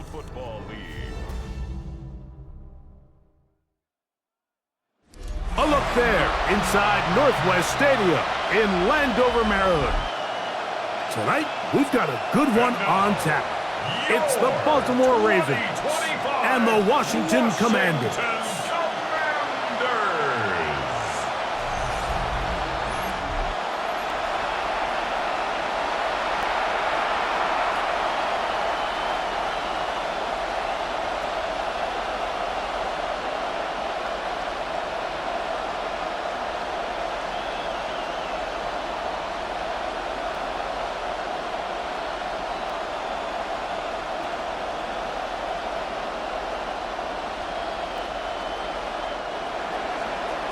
National Football League. A look there inside Northwest Stadium in Landover, Maryland. Tonight, we've got a good one on tap. It's the Baltimore Ravens and the Washington Commanders.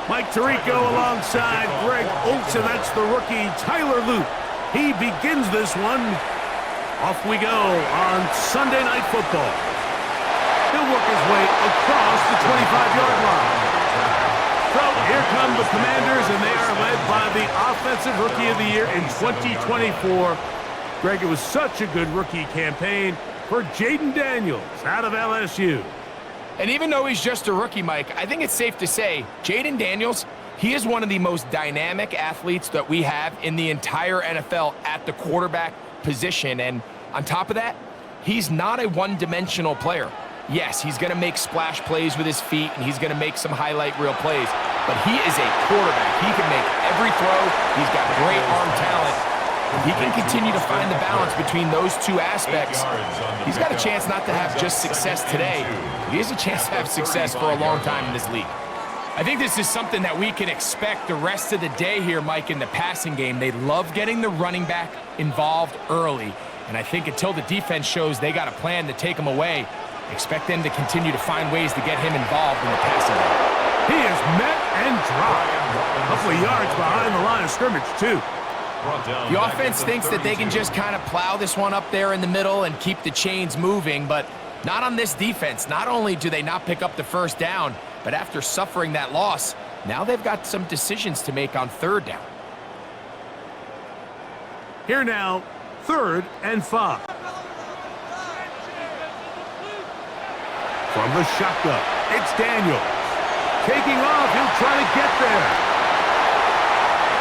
Mike Tirico alongside Greg Olsen. That's the rookie Tyler Luke. He begins this one. Off we go on Sunday Night Football. He'll work his way across the 25-yard line. So here come the Commanders, and they are led by the Offensive Rookie of the Year in 2024. Greg, it was such a good rookie campaign for Jaden Daniels out of LSU. And even though he's just a rookie, Mike, I think it's safe to say Jaden Daniels, he is one of the most dynamic athletes that we have in the entire NFL at the quarterback position. And on top of that, he's not a one-dimensional player. Yes, he's going to make splash plays with his feet, and he's going to make some highlight reel plays. But he is a quarterback. He can make every throw. He's got great arm talent. If he can continue to find the balance between those two aspects, he's got a chance not to have just success today, but he has a chance to have success for a long time in this league. I think this is something that we can expect the rest of the day here, Mike, in the passing game. They love getting the running back involved early, and I think until the defense shows they got a plan to take him away, expect them to continue to find ways to get him involved in the passing game. He is met and dropped. A couple of yards behind the line of scrimmage, too. The offense thinks that they can just kind of plow this one up there in the middle and keep the chains moving, but not on this defense. Not only do they not pick up the first down, but after suffering that loss, now they've got some decisions to make on third down. Here now, 3rd and 5. From the shotgun, it's Daniels. Taking off, he'll try to get there.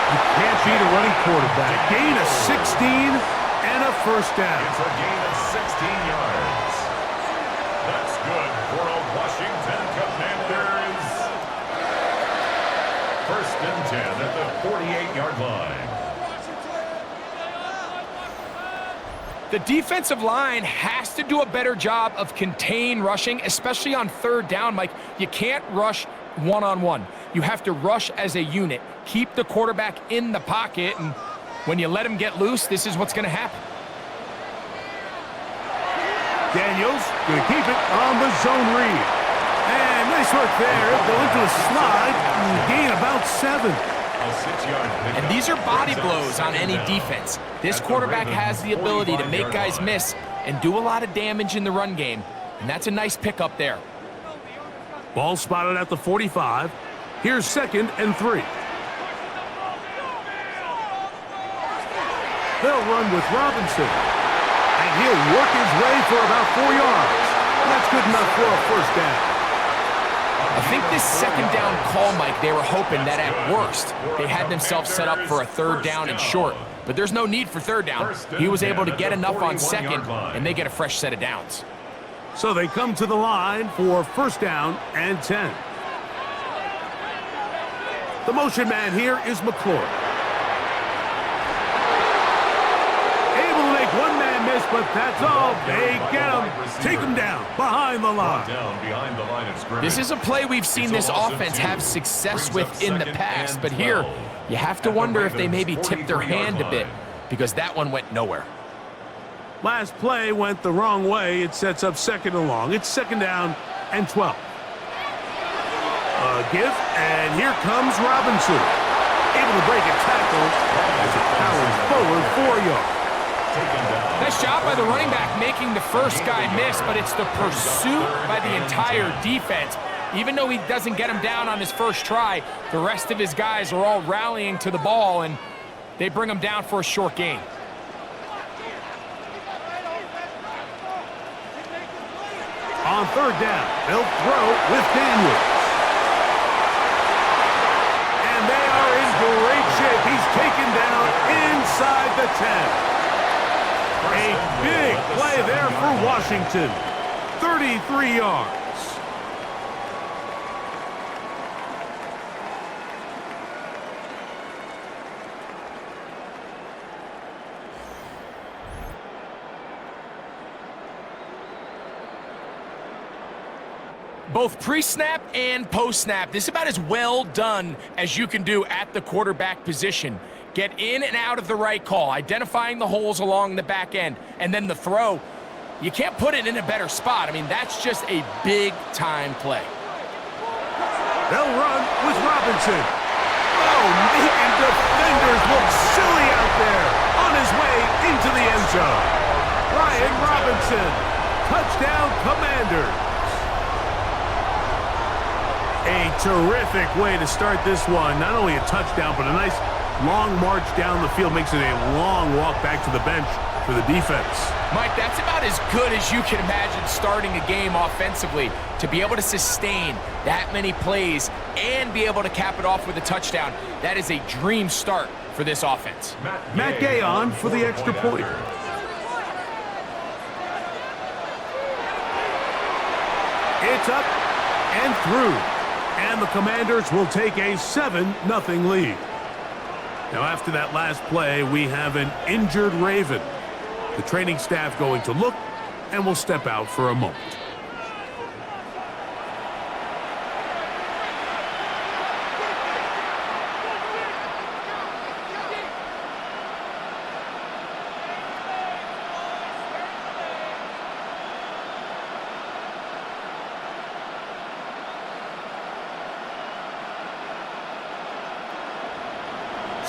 You can't beat a running quarterback. Gain of 16 and a first down. It's a gain of 16 yards. That's good for a Washington Commanders. 1st and 10 at the 48-yard line. The defensive line has to do a better job of contain rushing, especially on third down, Mike. You can't rush one-on-one. You have to rush as a unit. Keep the quarterback in the pocket, and when you let him get loose, this is what's going to happen. Daniels going to keep it on the zone read. And nice work there. Go into a slide and gain about 7. And these are body blows on any defense. This quarterback has the ability to make guys miss and do a lot of damage in the run game, and that's a nice pickup there. Ball spotted at the 45. Here's 2nd and 3. They'll run with Robinson. And he'll work his way for about 4 yards. That's good enough for a first down. I think this 2nd down call, Mike, they were hoping that at worst they had themselves set up for a 3rd down and short. But there's no need for 3rd down. He was able to get enough on 2nd, and they get a fresh set of downs. So they come to the line for 1st down and 10. The motion man here is McClure. Able to make one man miss, but that's all. They get him. Take him down behind the line. This is a play we've seen this offense have success with in the past, but here you have to wonder if they maybe tipped their hand a bit because that one went nowhere. Last play went the wrong way. It sets up 2nd and long. It's 2nd down and 12. A give, and here comes Robinson. Able to break a tackle as it powers forward 4 yards. Nice job by the running back making the first guy miss, but it's the pursuit by the entire defense. Even though he doesn't get him down on his first try, the rest of his guys are all rallying to the ball, and they bring him down for a short gain. On third down, they'll throw with Daniels. And they are in great shape. He's taken down inside the 10. A big play there for Washington. 33 yards. Both pre-snap and post-snap, this is about as well done as you can do at the quarterback position. Get in and out of the right call, identifying the holes along the back end, and then the throw. You can't put it in a better spot. I mean, that's just a big-time play. They'll run with Robinson. Oh, making defenders look silly out there on his way into the end zone. Brian Robinson, touchdown Commanders. A terrific way to start this one. Not only a touchdown, but a nice long march down the field. Makes it a long walk back to the bench for the defense. Mike, that's about as good as you can imagine starting a game offensively. To be able to sustain that many plays and be able to cap it off with a touchdown, that is a dream start for this offense. Matt Gay on for the extra point. It's up and through. And the Commanders will take a 7-0 lead. Now, after that last play, we have an injured Raven. The training staff going to look, and will step out for a moment.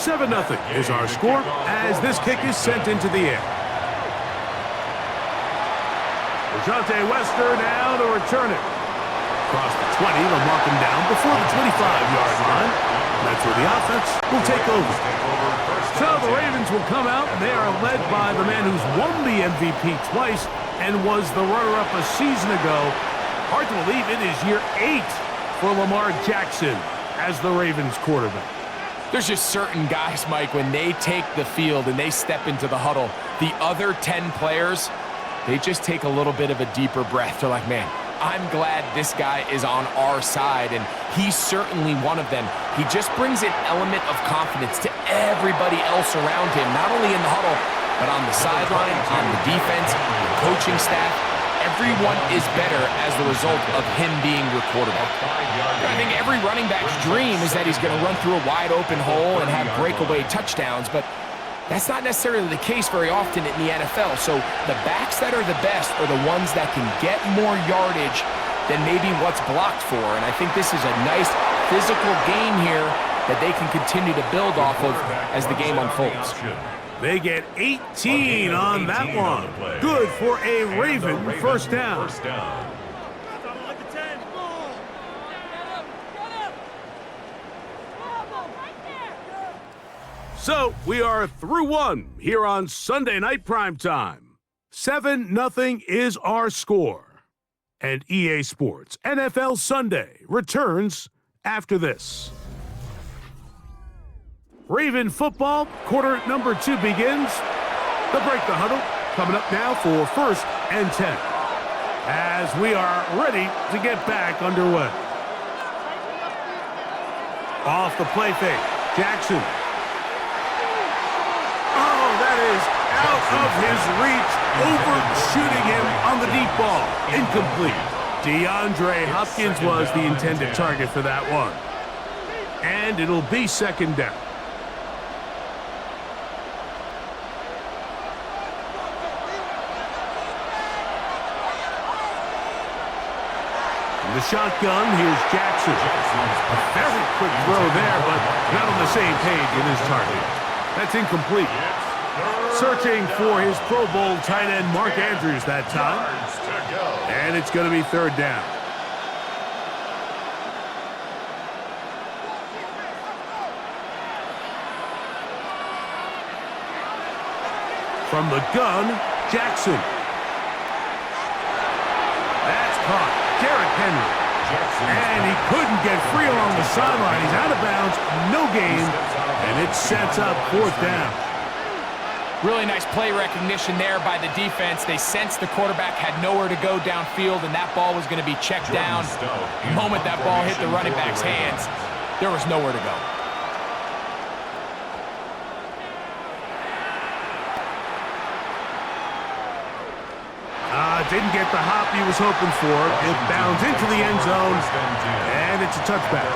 Seven 0 is our score as this kick is sent into the air. Rajante Wester now to return it. Across the 20, they'll mark him down before the 25-yard line. And that's where the offense will take over. So the Ravens will come out, and they are led by the man who's won the MVP twice and was the runner-up a season ago. Hard to believe it is year 8 for Lamar Jackson as the Ravens quarterback. There's just certain guys, Mike, when they take the field and they step into the huddle, the other 10 players, they just take a little bit of a deeper breath. They're like, man, I'm glad this guy is on our side, and he's certainly one of them. He just brings an element of confidence to everybody else around him, not only in the huddle, but on the sideline, on the defense, the coaching staff. Everyone is better as the result of him being your quarterback. I think every running back's dream is that he's going to run through a wide open hole and have breakaway touchdowns, but that's not necessarily the case very often in the NFL. So the backs that are the best are the ones that can get more yardage than maybe what's blocked for. And I think this is a nice physical game here that they can continue to build off of as the game unfolds. They get 18 on that one. Good for a Raven first down. So we are through one here on Sunday Night Primetime. 7-0 is our score. And EA Sports NFL Sunday returns after this. Raven football, quarter number 2 begins. They'll break the huddle. Coming up now for 1st and 10. As we are ready to get back underway. Off the play fake, Jackson. Oh, that is out of his reach, overshooting him on the deep ball. Incomplete. DeAndre Hopkins was the intended target for that one. And it'll be 2nd down. The shotgun, here's Jackson. A very quick throw there, but not on the same page with his target. That's incomplete. Searching for his Pro Bowl tight end, Mark Andrews, that time. And it's going to be 3rd down. From the gun, Jackson. That's caught. Derrick Henry. And he couldn't get free along the sideline. He's out of bounds, no gain, and it sets up 4th down. Really nice play recognition there by the defense. They sensed the quarterback had nowhere to go downfield, and that ball was going to be checked down. The moment that ball hit the running back's hands, there was nowhere to go. Didn't get the hop he was hoping for. It bounds into the end zone, and it's a touchback.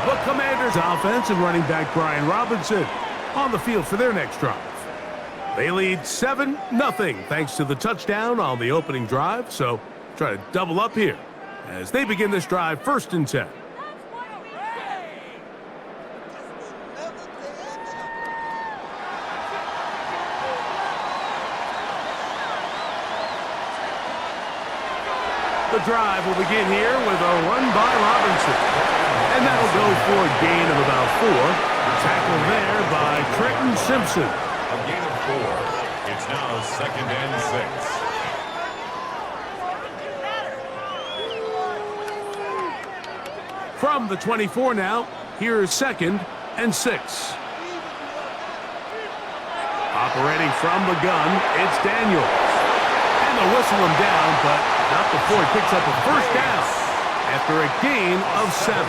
The Commanders' offense and running back Brian Robinson on the field for their next drive. They lead 7-0 thanks to the touchdown on the opening drive, so try to double up here as they begin this drive 1st and 10. The drive will begin here with a run by Robinson. And that'll go for a gain of about 4. Tackle there by Trenton Simpson. A gain of 4. It's now 2nd and 6. From the 24 now, here's 2nd and 6. Operating from the gun, it's Daniels. And they'll whistle him down, but not before he picks up a 1st down after a gain of 7.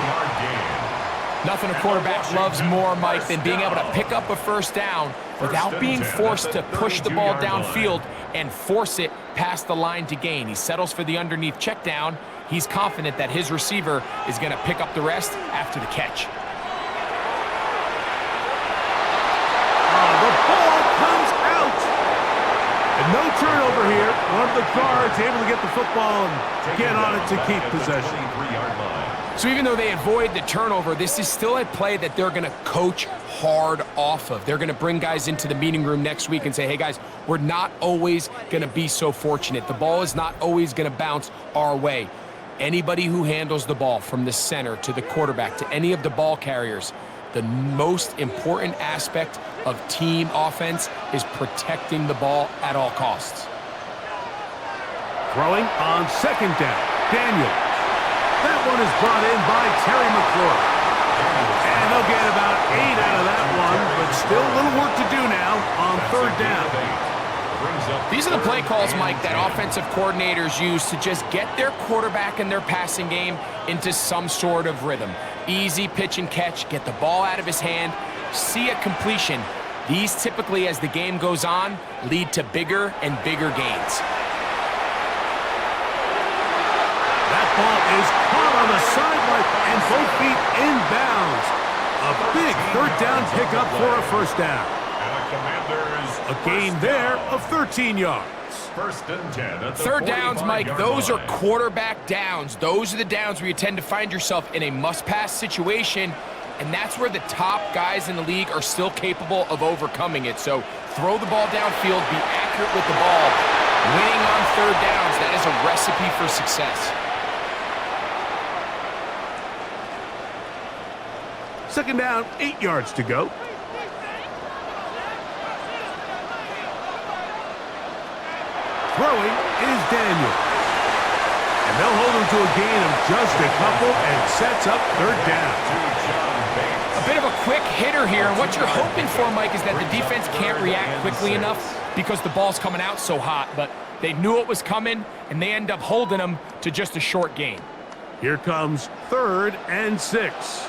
Nothing a quarterback loves more, Mike, than being able to pick up a 1st down without being forced to push the ball downfield and force it past the line to gain. He settles for the underneath check down. He's confident that his receiver is going to pick up the rest after the catch. The ball comes out. And no turnover here. One of the guards able to get the football and get on it to keep possession. So even though they avoid the turnover, this is still a play that they're going to coach hard off of. They're going to bring guys into the meeting room next week and say, hey, guys, we're not always going to be so fortunate. The ball is not always going to bounce our way. Anybody who handles the ball from the center to the quarterback to any of the ball carriers, the most important aspect of team offense is protecting the ball at all costs. Throwing on 2nd down, Daniels. That one is brought in by Terry McLaurin. And they'll get about 8 out of that one, but still a little work to do now on 3rd down. These are the play calls, Mike, that offensive coordinators use to just get their quarterback and their passing game into some sort of rhythm. Easy pitch and catch, get the ball out of his hand, see a completion. These typically, as the game goes on, lead to bigger and bigger gains. That ball is caught on the sideline and both feet inbounds. A big 3rd down pickup for a 1st down. A gain there of 13 yards. 1st and 10 at the 3rd downs, Mike, those are line. quarterback downs. Those are the downs where you tend to find yourself in a must-pass situation, and that's where the top guys in the league are still capable of overcoming it. So throw the ball downfield, be accurate with the ball. Winning on 3rd downs, that is a recipe for success. 2nd down, 8 yards to go. Throwing is Daniels. And they'll hold him to a gain of just a couple and sets up 3rd down. A bit of a quick hitter here, and what you're hoping for, Mike, is that the defense can't react quickly enough because the ball's coming out so hot, but they knew it was coming, and they end up holding them to just a short gain. Here comes 3rd and 6.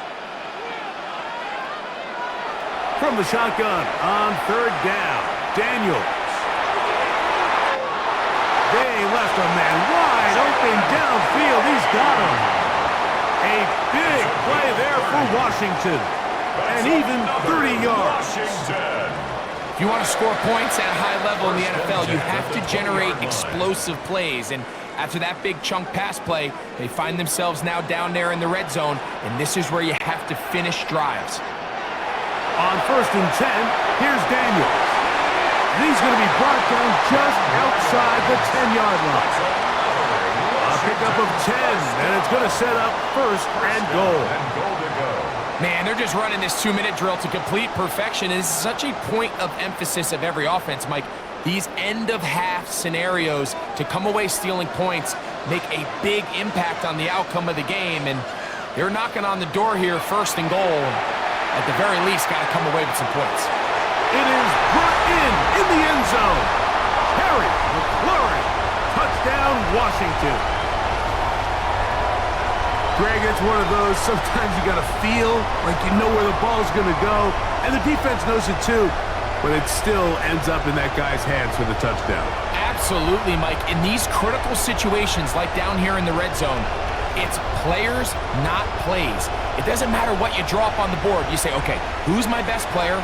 From the shotgun on 3rd down, Daniels. They left a man wide open downfield. He's got him. A big play there for Washington. And even 30 yards. If you want to score points at a high level in the NFL, you have to generate explosive plays. And after that big chunk pass play, they find themselves now down there in the red zone. And this is where you have to finish drives. On 1st and 10, here's Daniels. And he's going to be brought down just outside the 10-yard line. A pickup of 10, and it's going to set up 1st and goal. Man, they're just running this 2-minute drill to complete perfection. It's such a point of emphasis of every offense, Mike. These end-of-half scenarios to come away stealing points, make a big impact on the outcome of the game, and they're knocking on the door here, 1st and goal. At the very least, got to come away with some points. It is brought in the end zone. Harry McLaurin, touchdown, Washington. Greg, it's one of those, sometimes you got to feel like you know where the ball's going to go, and the defense knows it too, but it still ends up in that guy's hands for the touchdown. Absolutely, Mike. In these critical situations, like down here in the red zone, it's players, not plays. It doesn't matter what you draw up on the board. You say, okay, who's my best player?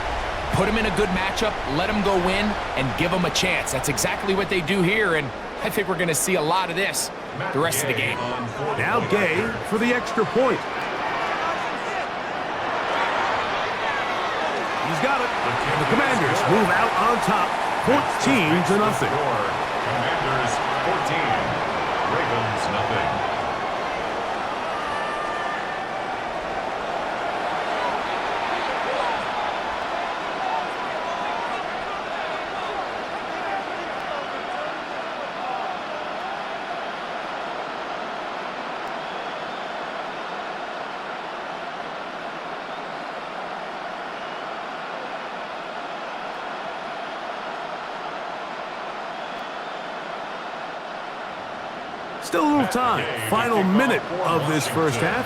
Put him in a good matchup, let him go win, and give him a chance. That's exactly what they do here, and I think we're going to see a lot of this the rest of the game. Now Gay for the extra point. He's got it. And the Commanders move out on top, 14-0. Commanders 14, Ravens nothing. Still a little time. Final minute of this first half.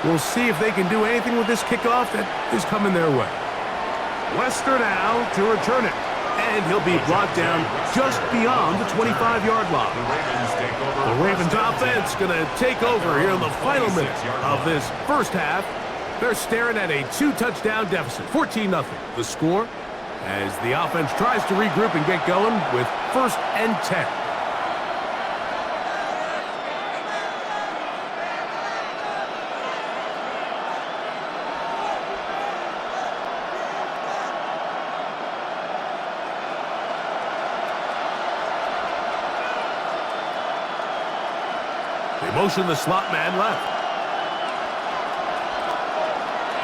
We'll see if they can do anything with this kickoff that is coming their way. Lester now to return it. And he'll be brought down just beyond the 25-yard line. The Ravens offense going to take over here in the final minute of this first half. They're staring at a 2-touchdown deficit, 14-0. The score as the offense tries to regroup and get going with 1st and 10. Motion the slot man left.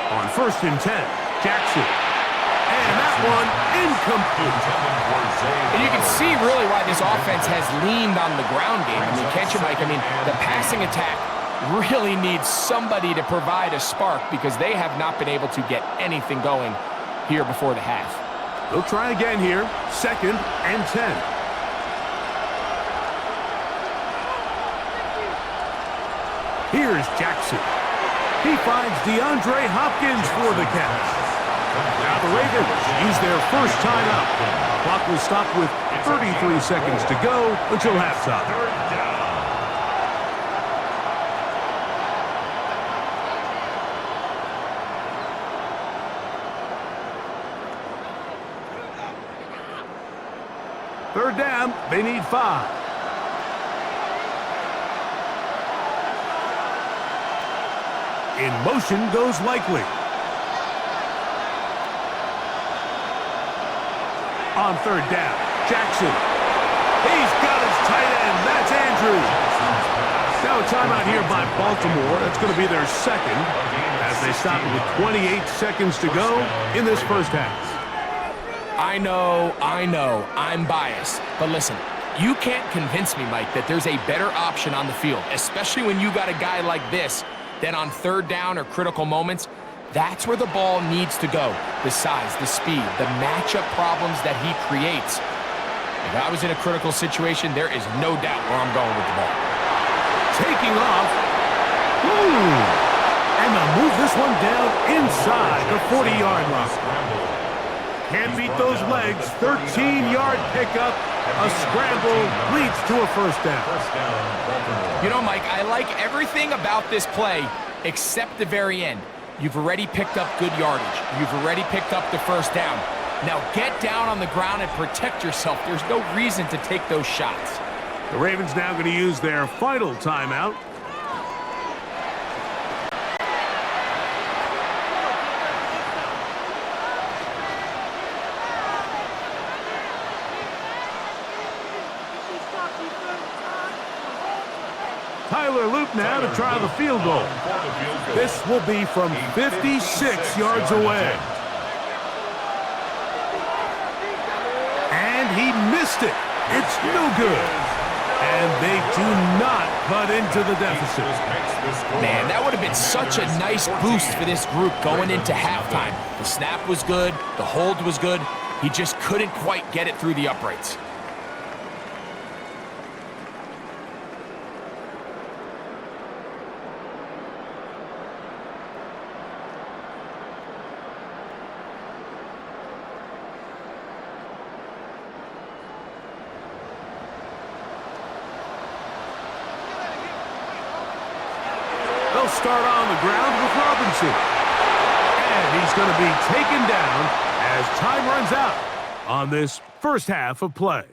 On 1st and 10, Jackson. And that one incomplete. And you can see really why this offense has leaned on the ground game. I mean, can't you, Mike? I mean, the passing attack really needs somebody to provide a spark because they have not been able to get anything going here before the half. They'll try again here. 2nd and 10. Here's Jackson. He finds DeAndre Hopkins for the catch. Now the Ravens use their first timeout. Clock will stop with 33 seconds to go until halftime. Third down, they need 5. In motion goes Likely. On 3rd down, Jackson. He's got his tight end. That's Andrews. Now a timeout here by Baltimore. That's going to be their 2nd as they stop it with 28 seconds to go in this first half. I know, I'm biased. But listen, you can't convince me, Mike, that there's a better option on the field, especially when you got a guy like this. Then on 3rd down or critical moments, that's where the ball needs to go. The size, the speed, the matchup problems that he creates. If I was in a critical situation, there is no doubt where I'm going with the ball. Taking off. Ooh. And they'll move this one down inside the 40-yard line. Can't beat those legs. 13-yard pickup. A scramble leads to a 1st down. You know, Mike, I like everything about this play except the very end. You've already picked up good yardage. You've already picked up the 1st down. Now get down on the ground and protect yourself. There's no reason to take those shots. The Ravens now going to use their final timeout. Tyler Luke now to try the field goal. This will be from 56 yards away. And he missed it. It's no good. And they do not cut into the deficit. Man, that would have been such a nice boost for this group going into halftime. The snap was good. The hold was good. He just couldn't quite get it through the uprights. They'll start on the ground with Robinson. And he's going to be taken down as time runs out on this first half of play.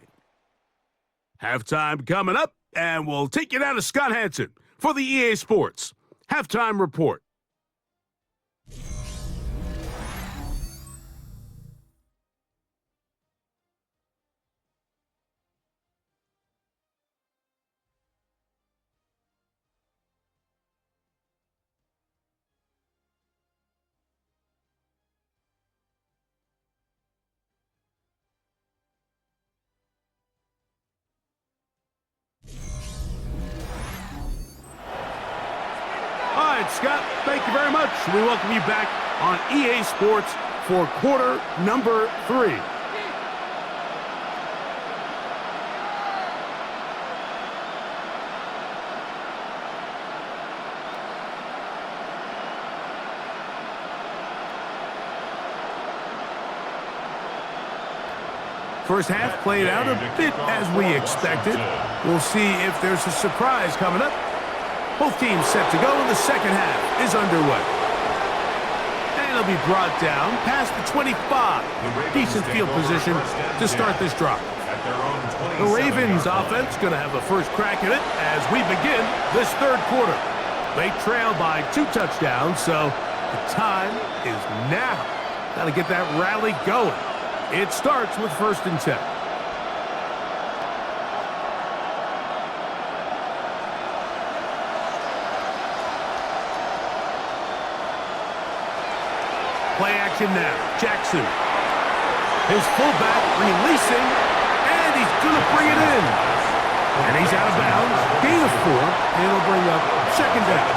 Halftime coming up, and we'll take you down to Scott Hansen for the EA Sports Halftime Report. All right, Scott, thank you very much. We welcome you back on EA Sports for quarter number 3. First half played out a bit as we expected. We'll see if there's a surprise coming up. Both teams set to go, and the second half is underway. And it'll be brought down past the 25. Decent field position to start this drive. The Ravens offense going to have the first crack at it as we begin this third quarter. They trail by 2 touchdowns, so the time is now. Got to get that rally going. It starts with 1st and 10. Play action now. Jackson. His fullback releasing, and he's going to bring it in. And he's out of bounds. Gain of 4, and it'll bring up 2nd down.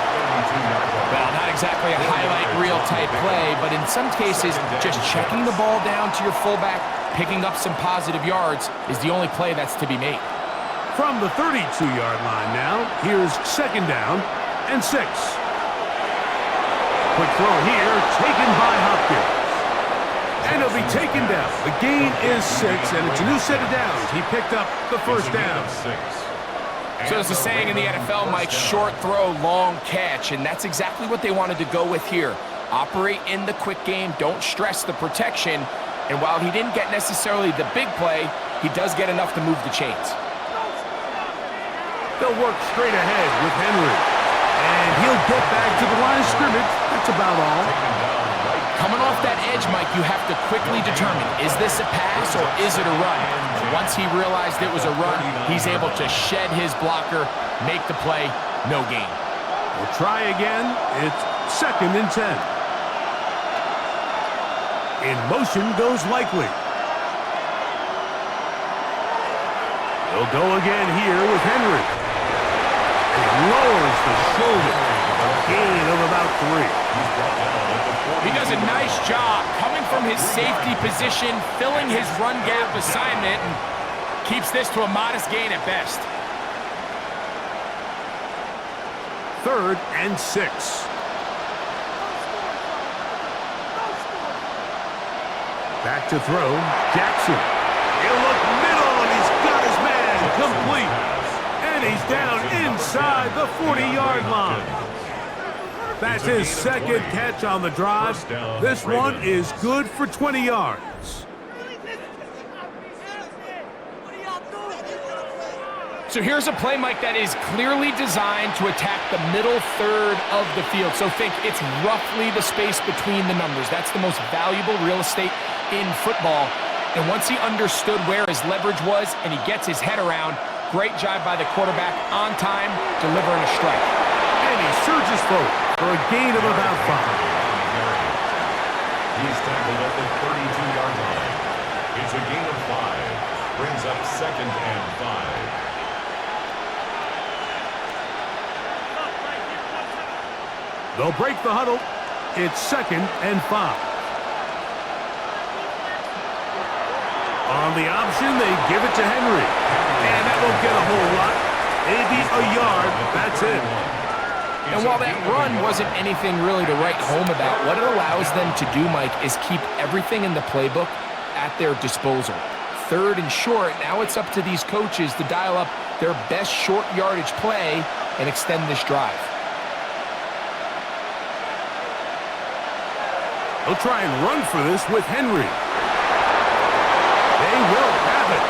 Well, not exactly a highlight reel type play, but in some cases, just checking the ball down to your fullback, picking up some positive yards is the only play that's to be made. From the 32-yard line now, here's 2nd down and 6. Quick throw here, taken by Hopkins. And he'll be taken down. The gain is 6, and it's a new set of downs. He picked up the 1st down. So there's a saying in the NFL, Mike, short throw, long catch, and that's exactly what they wanted to go with here. Operate in the quick game, don't stress the protection, and while he didn't get necessarily the big play, he does get enough to move the chains. They'll work straight ahead with Henry, and he'll get back to the line of scrimmage. That's about all. Coming off that edge, Mike, you have to quickly determine, is this a pass or is it a run? Once he realized it was a run, he's able to shed his blocker, make the play, no gain. We'll try again. It's 2nd and 10. In motion goes Likely. He'll go again here with Henry. And he lowers the shoulder. A gain of about 3. He does a nice job coming from his safety position, filling his run gap assignment, and keeps this to a modest gain at best. 3rd and 6. Back to throw. Jackson. He'll look middle, and he's got his man complete. And he's down inside the 40-yard line. That's his 2nd catch on the drive. This one is good for 20 yards. So here's a play, Mike, that is clearly designed to attack the middle third of the field. So think it's roughly the space between the numbers. That's the most valuable real estate in football. And once he understood where his leverage was and he gets his head around, great job by the quarterback on time, delivering a strike. And he surges forward for a gain of about 5. He's tackled at the 32-yard line. It's a gain of 5. Brings up 2nd and 5. They'll break the huddle. It's 2nd and 5. On the option, they give it to Henry. And that won't get a whole lot. Maybe a yard. That's it. And while that run wasn't anything really to write home about, what it allows them to do, Mike, is keep everything in the playbook at their disposal. 3rd and short, now it's up to these coaches to dial up their best short yardage play and extend this drive. They'll try and run for this with Henry. They will have it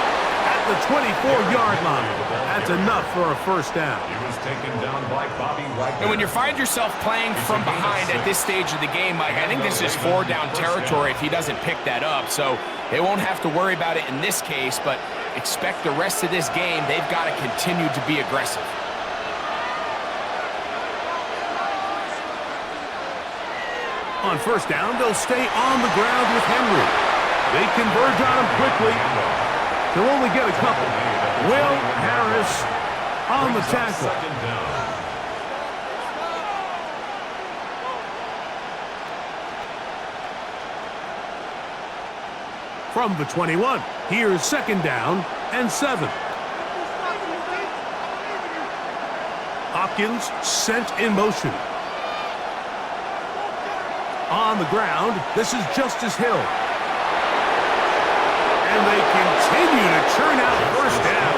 at the 24-yard line. That's enough for a first down. He was taken down by Bobby Wagner. And when you find yourself playing from behind at this stage of the game, Mike, I think this is 4-down territory if he doesn't pick that up. So they won't have to worry about it in this case, but expect the rest of this game, they've got to continue to be aggressive. On first down, they'll stay on the ground with Henry. They converge on him quickly. They'll only get a couple. Will Harris on the tackle. From the 21, here's 2nd down and 7. Hopkins sent in motion. On the ground, this is Justice Hill. And they continue to churn out first down.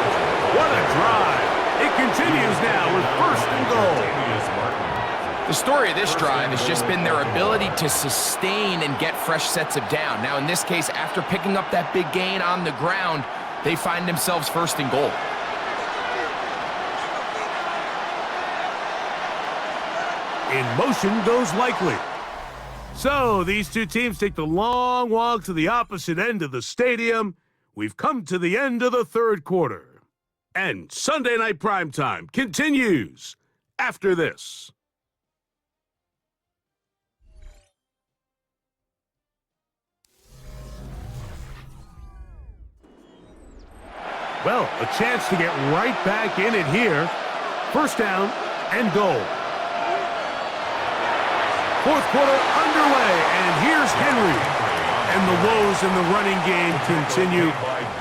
What a drive. It continues now with 1st and goal. The story of this drive has just been their ability to sustain and get fresh sets of down. Now, in this case, after picking up that big gain on the ground, they find themselves 1st and goal. In motion goes Likely. So these two teams take the long walk to the opposite end of the stadium. We've come to the end of the 3rd quarter. And Sunday Night Primetime continues after this. Well, a chance to get right back in it here. 1st down and goal. 4th quarter underway, and here's Henry. And the woes in the running game continue.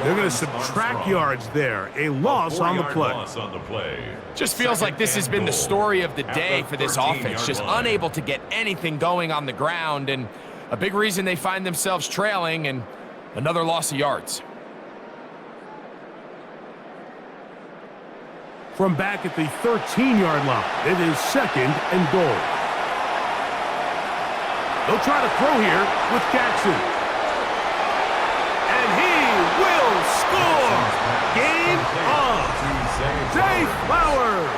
They're going to subtract yards there. A loss on the play. Just feels like this has been the story of the day for this offense. Just unable to get anything going on the ground, and a big reason they find themselves trailing, and another loss of yards. From back at the 13-yard line, it is 2nd and goal. They'll try to throw here with Jackson. And he will score! Game on! Zay Flowers!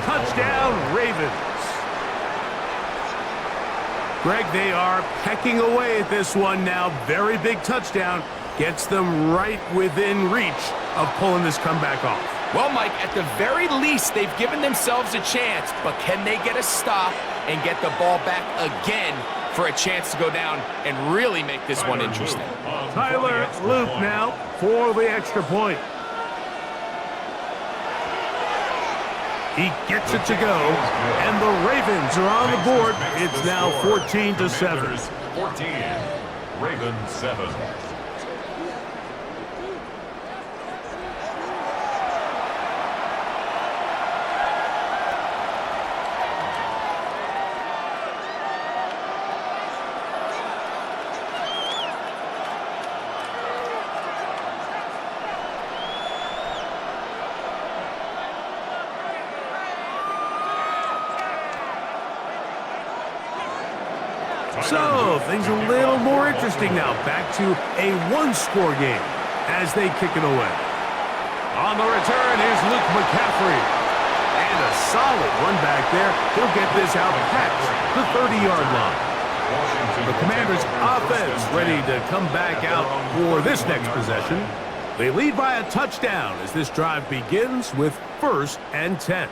Touchdown, Ravens. Greg, they are pecking away at this one now. Very big touchdown. Gets them right within reach of pulling this comeback off. Well, Mike, at the very least, they've given themselves a chance, but can they get a stop and get the ball back again for a chance to go down and really make this one interesting? Tyler Loop now for the extra point. He gets it to go, and the Ravens are on the board. It's now 14-7. 14, Ravens 7. So, things a little more interesting now. Back to a one-score game as they kick it away. On the return, here's Luke McCaffrey. And a solid run back there. He'll get this out past the 30-yard line. The Commanders' offense ready to come back out for this next possession. They lead by a touchdown as this drive begins with 1st and 10.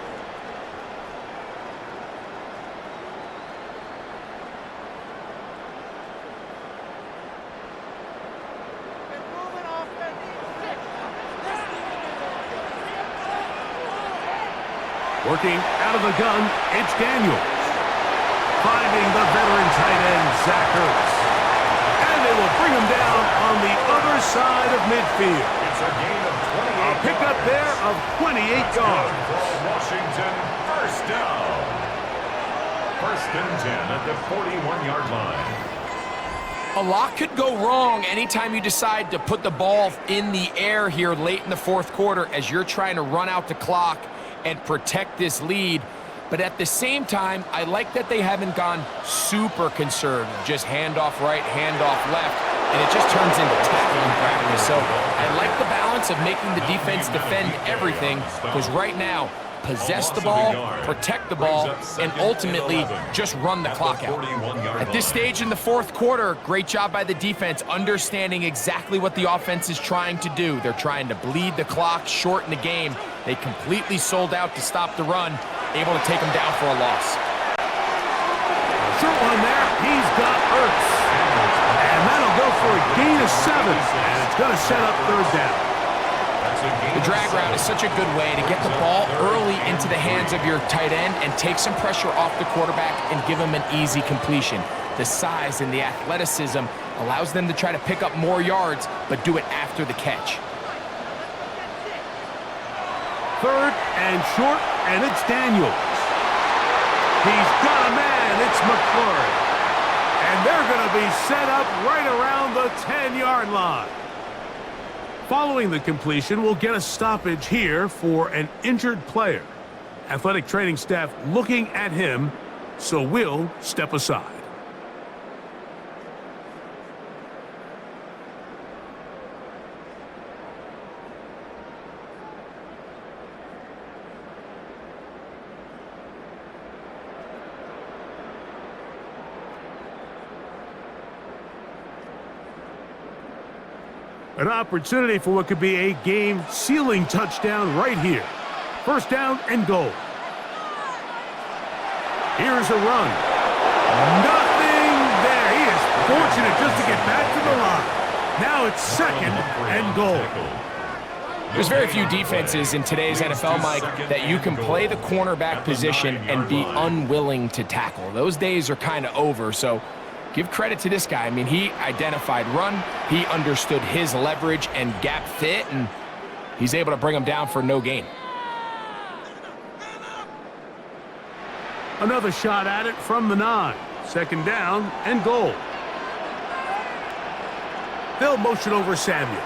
Working out of the gun, it's Daniels. the veteran tight end, Zach Ertz. And they will bring him down on the other side of midfield. It's a gain of 28 A pickup there of 28 yards. Washington, first down. First and 10 at the 41-yard line. A lot could go wrong anytime you decide to put the ball in the air here late in the fourth quarter as you're trying to run out the clock and protect this lead. But at the same time, I like that they haven't gone super conservative, just handoff right, handoff left, and it just turns into tackling practice. So I like the balance of making the defense defend everything, because right now, possess the ball, protect the ball, and ultimately just run the clock out. At this stage in the fourth quarter, great job by the defense understanding exactly what the offense is trying to do. They're trying to bleed the clock, shorten the game. They completely sold out to stop the run, able to take them down for a loss. Short one there. He's got Ertz. And that'll go for a gain of 7. And it's going to set up third down. The drag route is such a good way to get the ball early into the hands of your tight end and take some pressure off the quarterback and give him an easy completion. The size and the athleticism allows them to try to pick up more yards, but do it after the catch. Third and short, and it's Daniels. He's got a man. It's McClure. And they're going to be set up right around the 10-yard line. Following the completion, we'll get a stoppage here for an injured player. Athletic training staff looking at him, so we'll step aside. An opportunity for what could be a game-sealing touchdown right here. First down and goal. Here's a run. Nothing there. He is fortunate just to get back to the line. Now it's second and goal. There's very few defenses in today's NFL, Mike, that you can play the cornerback position and be unwilling to tackle. Those days are kind of over, so give credit to this guy. I mean, he identified run, he understood his leverage and gap fit, and he's able to bring him down for no gain. Another shot at it from the 9. Second down and goal. They'll motion over Samuel.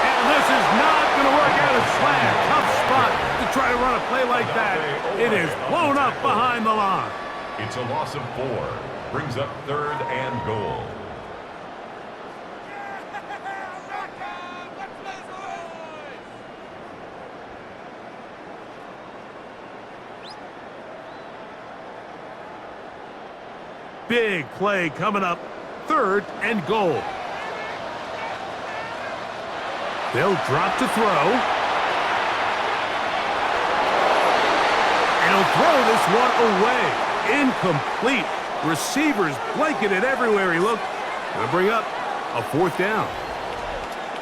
And this is not going to work out as planned. Tough spot to try to run a play like that. It is blown up behind the line. It's a loss of 4. Brings up third and goal. Big play coming up. Third and goal. They'll drop to throw. And he'll throw this one away. Incomplete. Receivers blanketed everywhere he looked. Gonna bring up a fourth down.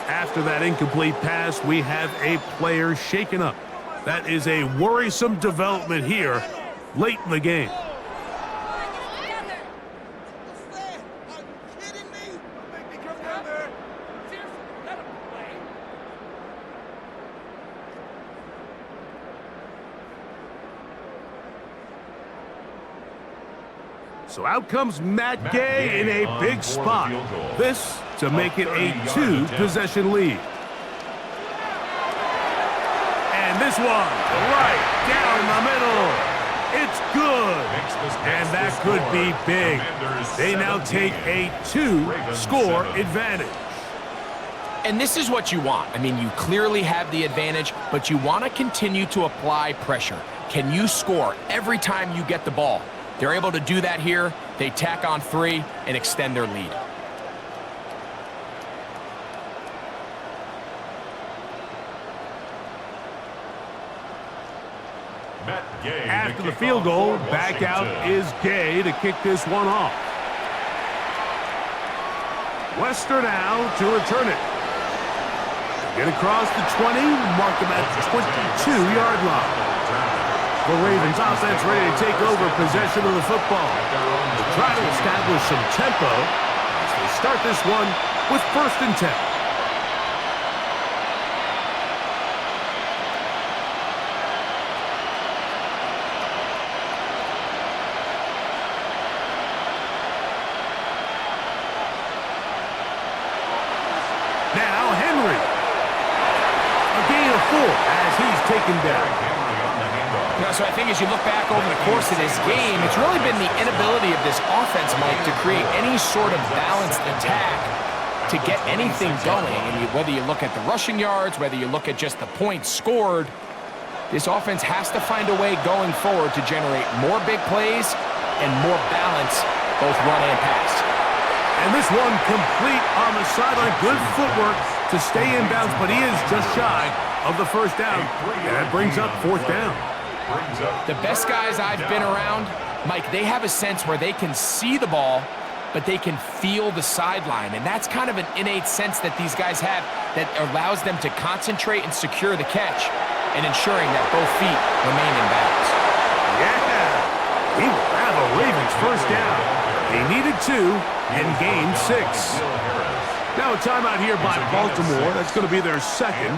After that incomplete pass, we have a player shaken up. That is a worrisome development here late in the game. So out comes Matt Gay in a big spot. This to make it a 2-possession lead. And this one right down the middle. It's good. And that could be big. They now take a 2-score advantage. And this is what you want. I mean, you clearly have the advantage, but you want to continue to apply pressure. Can you score every time you get the ball? They're able to do that here. They tack on 3 and extend their lead. After the field goal, back out is Gay to kick this one off. Wester now to return it. Get across the 20, mark him at the 22-yard line. The Ravens offense ready to take over possession of the football. To try to establish some tempo as they start this one with 1st and 10. Now Henry. A gain of 4 as he's taken down. So I think as you look back over the course of this game, it's really been the inability of this offense, Mike, to create any sort of balanced attack to get anything going. And whether you look at the rushing yards, whether you look at just the points scored, this offense has to find a way going forward to generate more big plays and more balance, both run and pass. And this one complete on the sideline. Good footwork to stay in bounds, but he is just shy of the 1st down. And that brings up 4th down. The best guys I've been around, Mike, they have a sense where they can see the ball, but they can feel the sideline. And that's kind of an innate sense that these guys have that allows them to concentrate and secure the catch and ensuring that both feet remain in bounds. Yeah, he will have a Ravens 1st down. They needed 2 and gained 6. Now a timeout here by Baltimore. That's going to be their 2nd.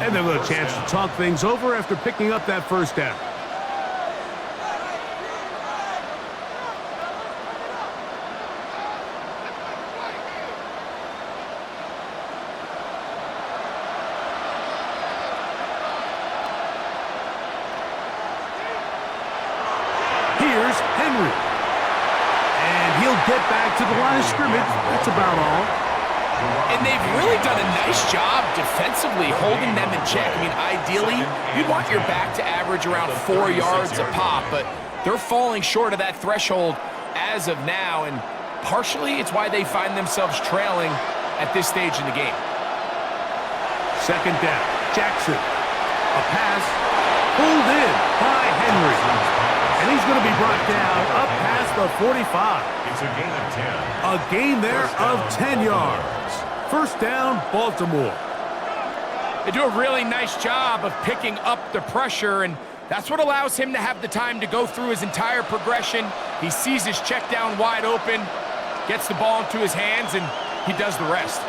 And they'll have a chance to talk things over after picking up that 1st down. Here's Henry. And he'll get back to the line of scrimmage. That's about all. And they've really done a nice job defensively holding them in check. I mean, ideally, you'd want your back to average around 4 yards a pop, but they're falling short of that threshold as of now, and partially it's why they find themselves trailing at this stage in the game. 2nd down. Jackson. A pass pulled in by Henry. And he's going to be brought down up past the 45. It's a gain of 10. A gain there of 10 yards. 1st down, Baltimore. They do a really nice job of picking up the pressure, and that's what allows him to have the time to go through his entire progression. He sees his check down wide open, gets the ball into his hands, and he does the rest.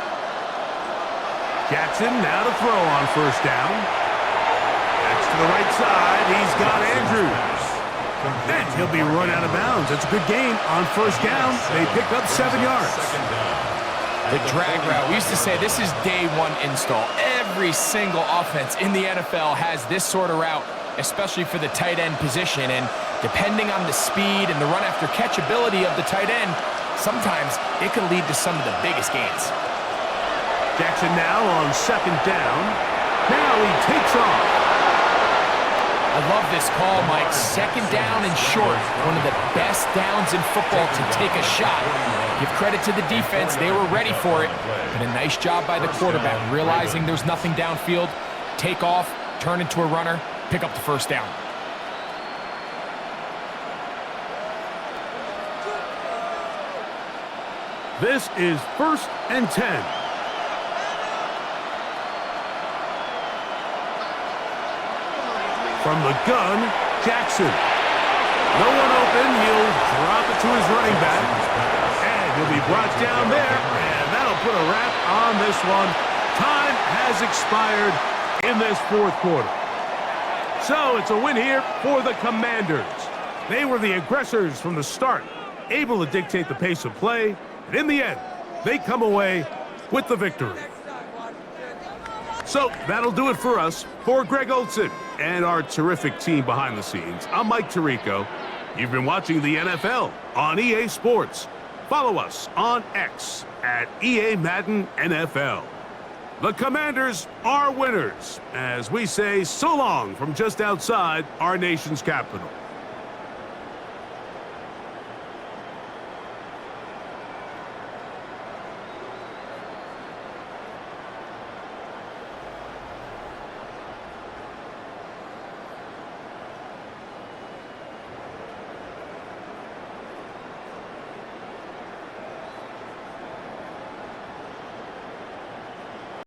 Jackson now to throw on 1st down. That's to the right side. He's got Andrews. And he'll be run out of bounds. It's a good gain on 1st down. They pick up 7 yards. The drag route. We used to say this is day 1 install. Every single offense in the NFL has this sort of route, especially for the tight end position. And depending on the speed and the run after catch ability of the tight end, sometimes it can lead to some of the biggest gains. Jackson now on 2nd down. Now he takes off. I love this call, Mike. 2nd down and short. One of the best downs in football to take a shot. Give credit to the defense. They were ready for it. And a nice job by the quarterback, realizing there's nothing downfield. Take off, turn into a runner, pick up the 1st down. This is 1st and 10. From the gun, Jackson. No one open. He'll drop it to his running back. And he'll be brought down there. And that'll put a wrap on this one. Time has expired in this 4th quarter. So it's a win here for the Commanders. They were the aggressors from the start, able to dictate the pace of play. And in the end, they come away with the victory. So that'll do it for us. For Greg Olson and our terrific team behind the scenes, I'm Mike Tirico. You've been watching the NFL on EA Sports. Follow us on X at EA Madden NFL. The Commanders are winners, as we say so long from just outside our nation's capital.